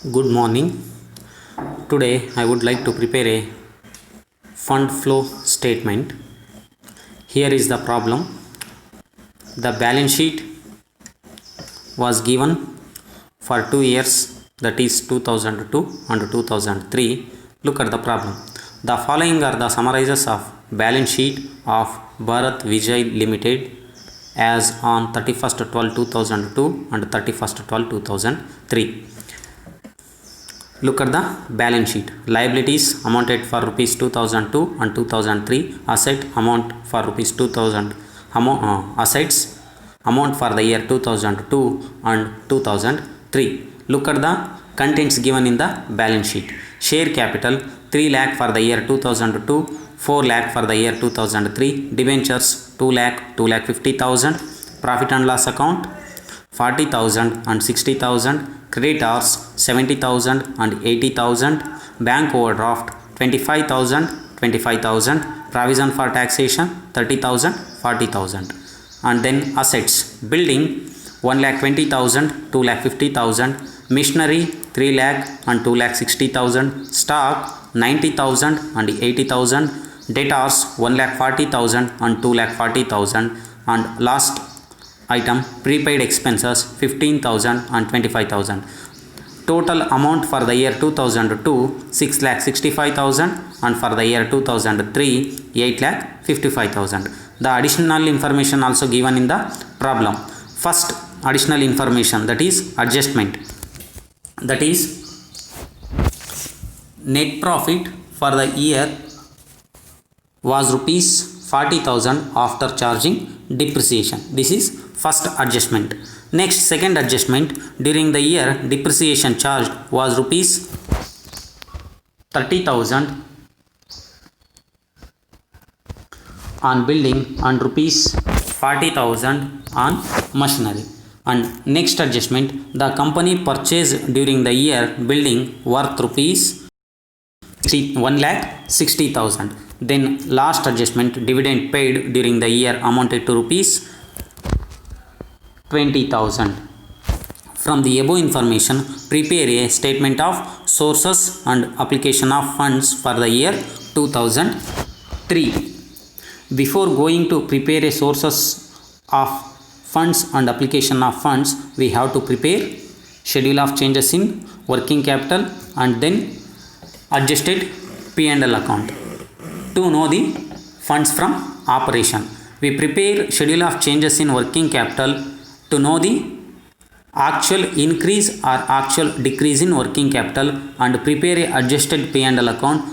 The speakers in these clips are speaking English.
Good morning. Today I would like to prepare a fund flow statement. Here is the problem. The balance sheet was given for 2 years, that is 2002 and 2003. Look at the problem. The following are the summarizes of balance sheet of Bharat Vijay Limited as on 31st 12 2002 and 31st 12 2003. Look at the balance sheet. Liabilities amounted for rupees 2002 and 2003. Asset amount for rupees 2000. Assets amount for the year 2002 and 2003. Look at the contents given in the balance sheet. Share capital 3 lakh for the year 2002, 4 lakh for the year 2003. Debentures 2 lakh, 2,50,000. Profit and loss account 40,000 and 60,000. Creditors 70,000 and 80,000. Bank overdraft 25,000, 25,000. Provision for taxation 30,000, 40,000. And then assets, building 1,20,000, 2,50,000. Machinery 3 lakh and 2,60,000. Stock 90,000 and 80,000. Debtors 1,40,000 and 2,40,000. And last item, prepaid expenses 15,000 and 25,000. Total amount for the year 2002 6,65,000 and for the year 2003 8,55,000. The additional information also given in the problem. First additional information, that is adjustment, that is net profit for the year was rupees 40,000 after charging depreciation. This is first adjustment. Next, second adjustment, during the year depreciation charged was rupees 30,000 on building and rupees 40,000 on machinery. And next adjustment, the company purchased during the year building worth rupees 1,60,000. Then last adjustment, dividend paid during the year amounted to rupees 20,000. From the above information, prepare a statement of sources and application of funds for the year 2003. Before going to prepare a sources of funds and application of funds, we have to prepare schedule of changes in working capital and then adjusted P&L account. To know the funds from operation, we prepare schedule of changes in working capital to know the actual increase or actual decrease in working capital, and prepare a adjusted P&L account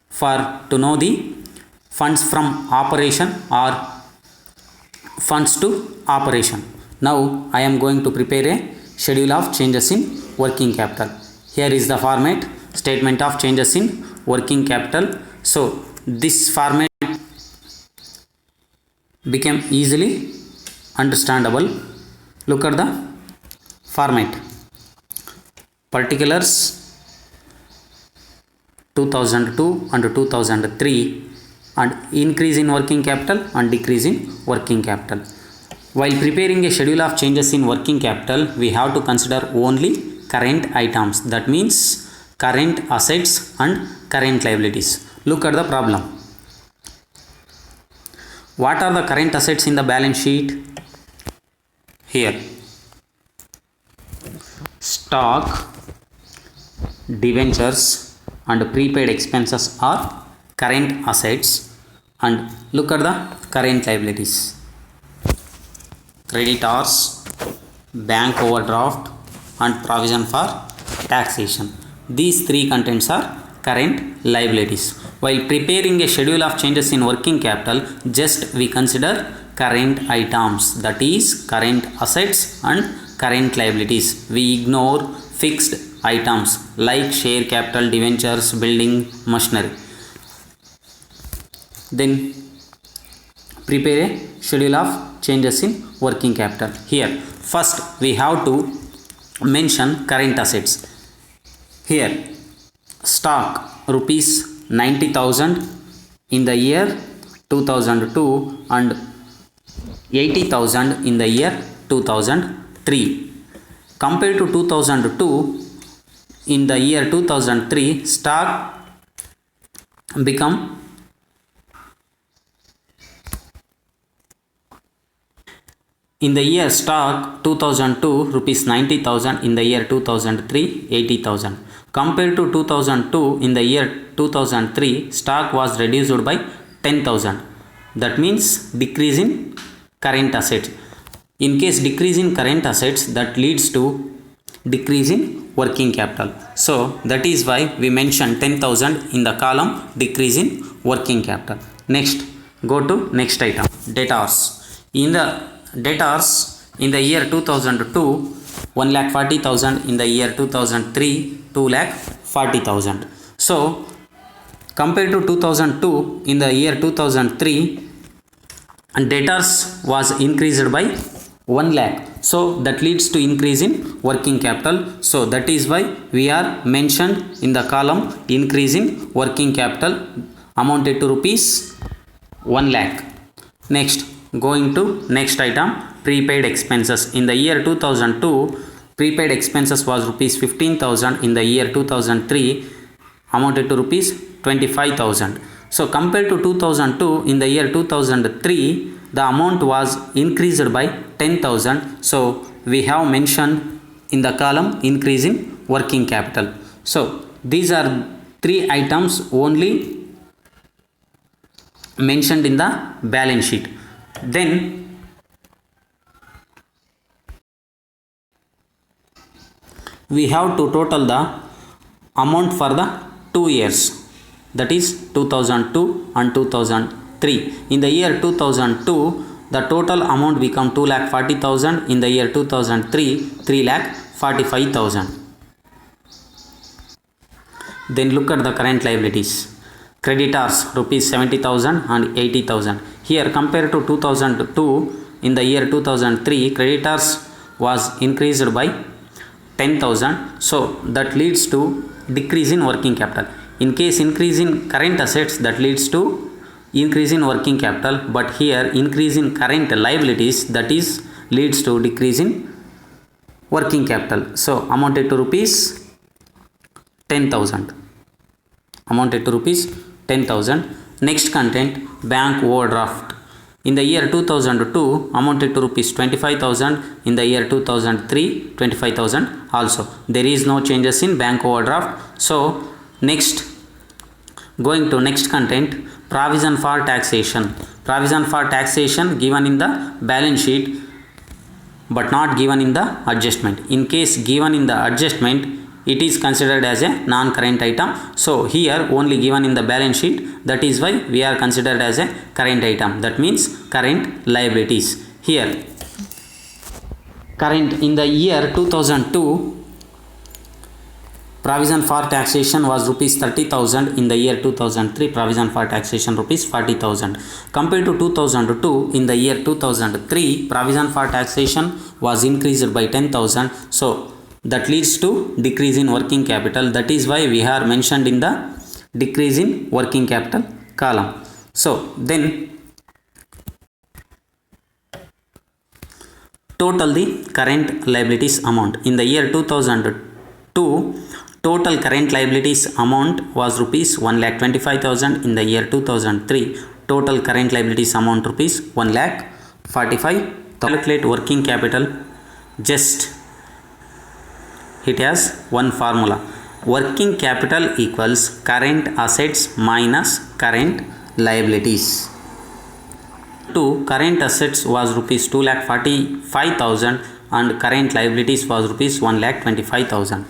for to know the funds from operation or funds to operation. Now I am going to prepare a schedule of changes in working capital. Here is the format, statement of changes in working capital. So this format became easily understandable. Look at the format. Particulars 2002 and 2003, and increase in working capital and decrease in working capital. While preparing a schedule of changes in working capital, we have to consider only current items, that means current assets and current liabilities. Look at the problem. What are the current assets in the balance sheet? Here, stock, debentures and prepaid expenses are current assets. And look at the current liabilities. Creditors, bank overdraft and provision for taxation. These three contents are current liabilities. While preparing a schedule of changes in working capital, just we consider current items, that is current assets and current liabilities. We ignore fixed items like share capital, debentures, building, machinery. Then prepare a schedule of changes in working capital. Here first we have to mention current assets. Here stock rupees 90,000 in the year 2002 and 80,000 in the year 2003. Compared to 2002, in the year 2003 stock become in the year stock 2002 rupees 90,000, in the year 2003 80,000. Compared to 2002, in the year 2003 stock was reduced by 10,000. That means decrease in current assets. In case decrease in current assets, that leads to decrease in working capital. So that is why we mention 10,000 in the column decrease in working capital. Next, go to next item, debtors. In the debtors in the year 2002 1,40,000, in the year 2003 2,40,000. So compared to 2002, in the year 2003 debtors was increased by 1 lakh. So that leads to increase in working capital. So that is why we are mentioned in the column increase in working capital amounted to rupees 1 lakh. Next, going to next item, prepaid expenses. In the year 2002 prepaid expenses was rupees 15,000, in the year 2003 amounted to rupees 25,000. So compared to 2002, in the year 2003 the amount was increased by 10,000. So we have mentioned in the column increase in working capital. So these are three items only mentioned in the balance sheet. Then we have to total the amount for the 2 years, that is 2002 and 2003. In the year 2002 the total amount become 2,40,000, in the year 2003 3,45,000. Then look at the current liabilities. Creditors rupees 70,000 and 80,000. Here compared to 2002, in the year 2003 creditors was increased by 10,000. So that leads to decrease in working capital. In case increase in current assets, that leads to increase in working capital, but here increase in current liabilities, that is leads to decrease in working capital. So amounted to rupees 10,000, amounted to rupees 10,000. Next content, bank overdraft. In the year 2002 amounted to rupees 25,000, in the year 2003 25,000 also. There is no changes in bank overdraft. So next, going to next content, provision for taxation. Provision for taxation given in the balance sheet but not given in the adjustment. In case given in the adjustment, it is considered as a non-current item. So here only given in the balance sheet, that is why we are considered as a current item. That means current liabilities. Here current, in the year 2002 provision for taxation was rupees 30,000, in the year 2003 provision for taxation rupees 40,000. Compared to 2002, in the year 2003 provision for taxation was increased by 10,000. So that leads to decrease in working capital. That is why we are mentioned in the decrease in working capital column. So then total the current liabilities amount. In the year 2002 total current liabilities amount was rupees 1,25,000. In the year 2003 total current liabilities amount rupees 1,45,000. Calculate working capital. Just it has one formula. Working capital equals current assets minus current liabilities. To current assets was rupees 2,45,000 and current liabilities was rupees 1,25,000.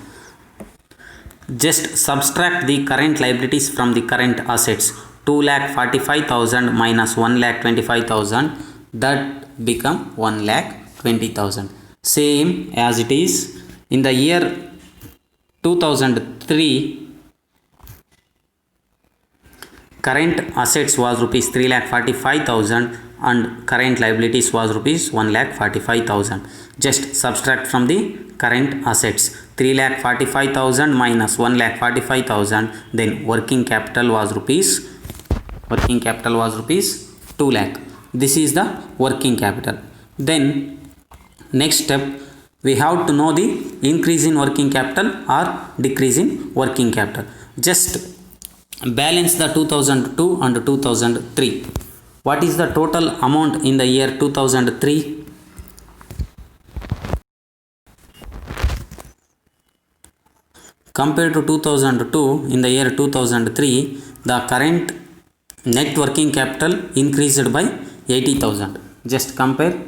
Just subtract the current liabilities from the current assets. 2,45,000 minus 1,25,000, that become 1,20,000. Same as it is in the year 2003 current assets was rupees 3,45,000 and current liabilities was rupees 1,45,000. Just subtract from the current assets. 3,45,000 minus 1,45,000, then working capital was rupees 2 lakh. This is the working capital. Then next step, We have to know the increase in working capital or decrease in working capital. Just balance the 2002 and 2003. What is the total amount in the year 2003? Compared to 2002, in the year 2003, the current net working capital increased by 80,000. Just compare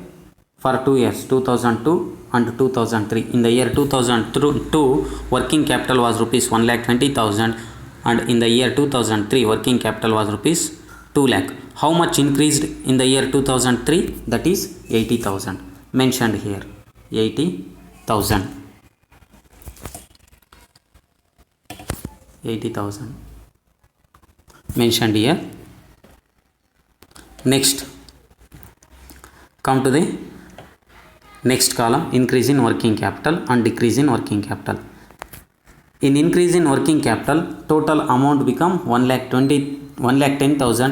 for 2 years, 2002 and 2003. In the year 2002, working capital was rupees 1,20,000, and in the year 2003, working capital was rupees 2 lakh. How much increased in the year 2003? That is 80,000. Mentioned here, 80,000. 80,000 mentioned here. Next, come to the next column, increase in working capital and decrease in working capital. In increase in working capital, total amount become 1,10,000.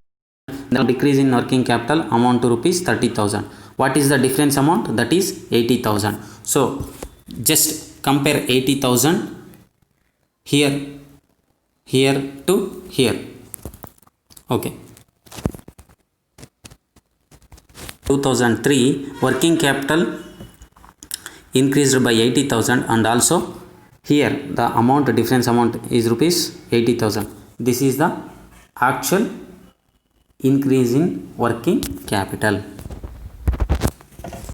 The decrease in working capital amount to rupees 30,000. What is the difference amount? That is 80,000. So just compare 80,000 here to here. Okay. 2003 working capital increased by 80,000, and also here the amount, difference amount is rupees 80,000. This is the actual increase in working capital.